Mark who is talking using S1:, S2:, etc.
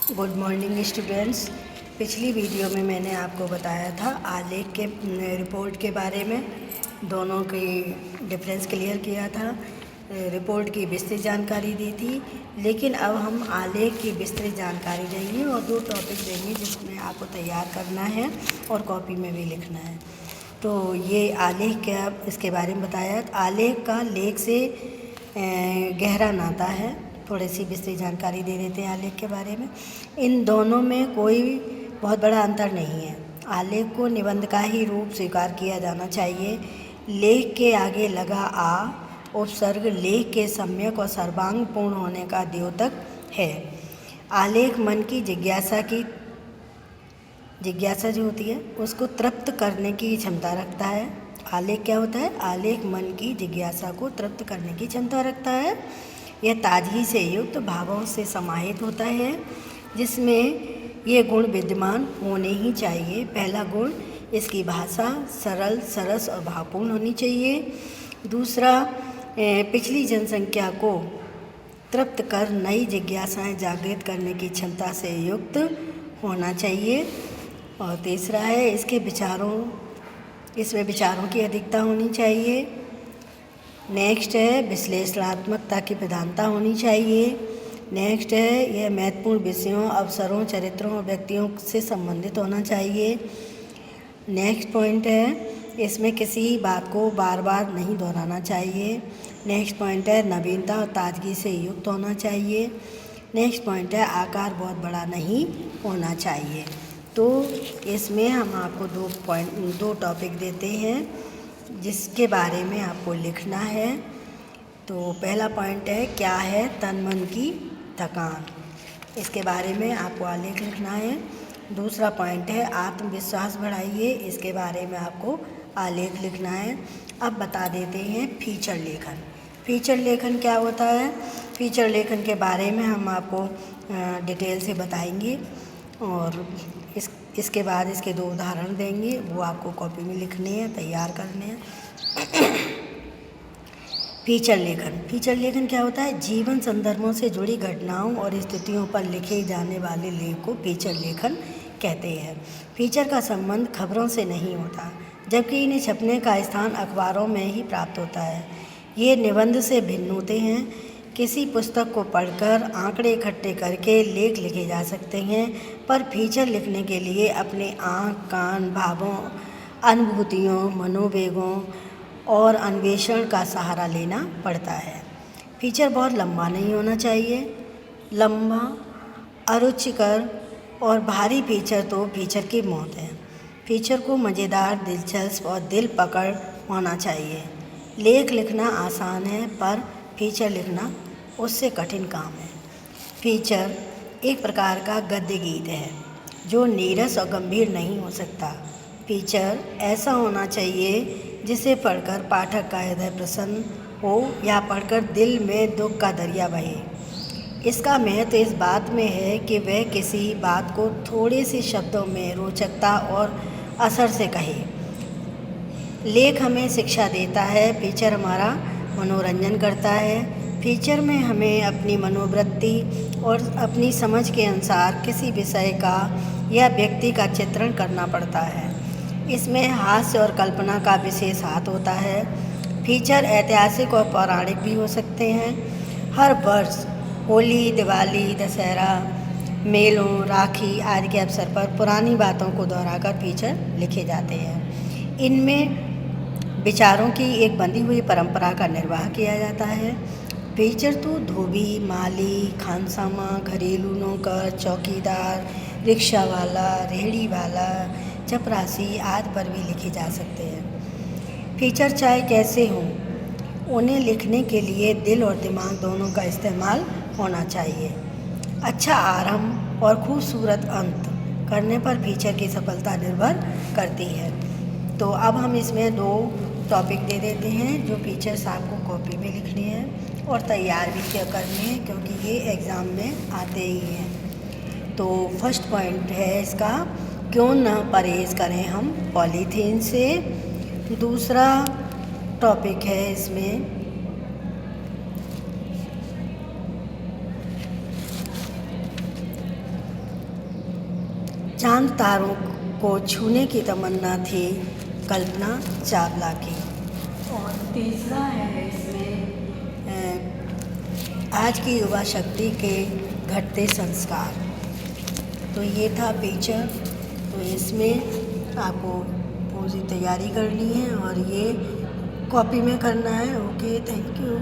S1: Good morning students. पिछली video में मैंने आपको बताया था आलेख के रिपोर्ट के बारे में, दोनों की डिफरेंस क्लियर किया था, रिपोर्ट की विस्तृत जानकारी दी थी। लेकिन अब हम आलेख की विस्तृत जानकारी देंगे और 2 टॉपिक देंगे जिसमें आपको तैयार करना है और कॉपी में भी लिखना है। तो ये आलेख क्या, इसके बारे में बताया। आलेख का लेख से गहरा नाता है। थोड़ी सी विस्तृत जानकारी दे देते हैं आलेख के बारे में। इन दोनों में कोई बहुत बड़ा अंतर नहीं है। आलेख को निबंध का ही रूप स्वीकार किया जाना चाहिए। लेख के आगे लगा आ उपसर्ग लेख के सम्यक और सर्वांग पूर्ण होने का द्योतक है। आलेख मन की जिज्ञासा जो होती है उसको तृप्त करने की क्षमता रखता है। आलेख क्या होता है? आलेख मन की जिज्ञासा को तृप्त करने की क्षमता रखता है। यह ताजगी से युक्त भावों से समाहित होता है, जिसमें ये गुण विद्यमान होने ही चाहिए। पहला गुण, इसकी भाषा सरल, सरस और भावपूर्ण होनी चाहिए। दूसरा, पिछली जनसंख्या को तृप्त कर नई जिज्ञासाएं जागृत करने की क्षमता से युक्त होना चाहिए। और तीसरा है, इसमें विचारों की अधिकता होनी चाहिए। नेक्स्ट है, विश्लेषणात्मकता की प्रधानता होनी चाहिए। नेक्स्ट है, यह महत्वपूर्ण विषयों, अवसरों, चरित्रों और व्यक्तियों से संबंधित होना चाहिए। नेक्स्ट पॉइंट है, इसमें किसी बात को बार बार नहीं दोहराना चाहिए। नेक्स्ट पॉइंट है, नवीनता और ताजगी से युक्त होना चाहिए। नेक्स्ट पॉइंट है, आकार बहुत बड़ा नहीं होना चाहिए। तो इसमें हम आपको 2 टॉपिक देते हैं जिसके बारे में आपको लिखना है। तो पहला पॉइंट है, क्या है तन मन की थकान, इसके बारे में आपको आलेख लिखना है। दूसरा पॉइंट है, आत्मविश्वास बढ़ाइए, इसके बारे में आपको आलेख लिखना है। अब बता देते हैं फीचर लेखन। फीचर लेखन क्या होता है? फीचर लेखन के बारे में हम आपको डिटेल से बताएंगे और इसके बाद इसके 2 उदाहरण देंगे, वो आपको कॉपी में लिखने हैं, तैयार करने हैं। फीचर लेखन क्या होता है? जीवन संदर्भों से जुड़ी घटनाओं और स्थितियों पर लिखे जाने वाले लेख को फीचर लेखन कहते हैं। फीचर का संबंध खबरों से नहीं होता, जबकि इन्हें छपने का स्थान अखबारों में ही प्राप्त होता है। ये निबंध से भिन्न होते हैं। किसी पुस्तक को पढ़कर आंकड़े इकट्ठे करके लेख लिखे जा सकते हैं, पर फीचर लिखने के लिए अपने आँख, कान, भावों, अनुभूतियों, मनोवेगों और अन्वेषण का सहारा लेना पड़ता है। फीचर बहुत लंबा नहीं होना चाहिए। लंबा, अरुचिकर और भारी फीचर तो फीचर की मौत है। फीचर को मज़ेदार, दिलचस्प और दिल पकड़ होना चाहिए। लेख लिखना आसान है, पर फीचर लिखना उससे कठिन काम है। फीचर एक प्रकार का गद्य गीत है जो नीरस और गंभीर नहीं हो सकता। फीचर ऐसा होना चाहिए जिसे पढ़कर पाठक का हृदय प्रसन्न हो या पढ़कर दिल में दुख का दरिया बहे। इसका महत्व इस बात में है कि वह किसी बात को थोड़े से शब्दों में रोचकता और असर से कहे। लेख हमें शिक्षा देता है, फीचर हमारा मनोरंजन करता है। फीचर में हमें अपनी मनोवृत्ति और अपनी समझ के अनुसार किसी विषय का या व्यक्ति का चित्रण करना पड़ता है। इसमें हास्य और कल्पना का विशेष हाथ होता है। फीचर ऐतिहासिक और पौराणिक भी हो सकते हैं। हर वर्ष होली, दिवाली, दशहरा, मेलों, राखी आदि के अवसर पर पुरानी बातों को दोहराकर फीचर लिखे जाते हैं। इनमें विचारों की एक बंधी हुई परंपरा का निर्वाह किया जाता है। फीचर तो धोबी, माली, खानसामा, घरेलू नौकर, चौकीदार, रिक्शा वाला, रेहड़ी वाला, चपरासी आदि पर भी लिखे जा सकते हैं। फीचर चाहे कैसे हों, उन्हें लिखने के लिए दिल और दिमाग दोनों का इस्तेमाल होना चाहिए। अच्छा आरंभ और खूबसूरत अंत करने पर फीचर की सफलता निर्भर करती है। तो अब हम इसमें 2 टॉपिक दे देते हैं जो फीचर्स आपको कॉपी में लिखने हैं और तैयार भी करने हैं, क्योंकि ये एग्ज़ाम में आते ही हैं। तो फर्स्ट पॉइंट है इसका, क्यों न परहेज़ करें हम पॉलीथीन से। दूसरा टॉपिक है इसमें, चांद तारों को छूने की तमन्ना थी कल्पना चावला की।
S2: और तीसरा है इसमें
S1: आज की युवा शक्ति के घटते संस्कार। तो ये था पिक्चर। तो इसमें आपको पूरी तैयारी करनी है और ये कॉपी में करना है। Okay, thank you.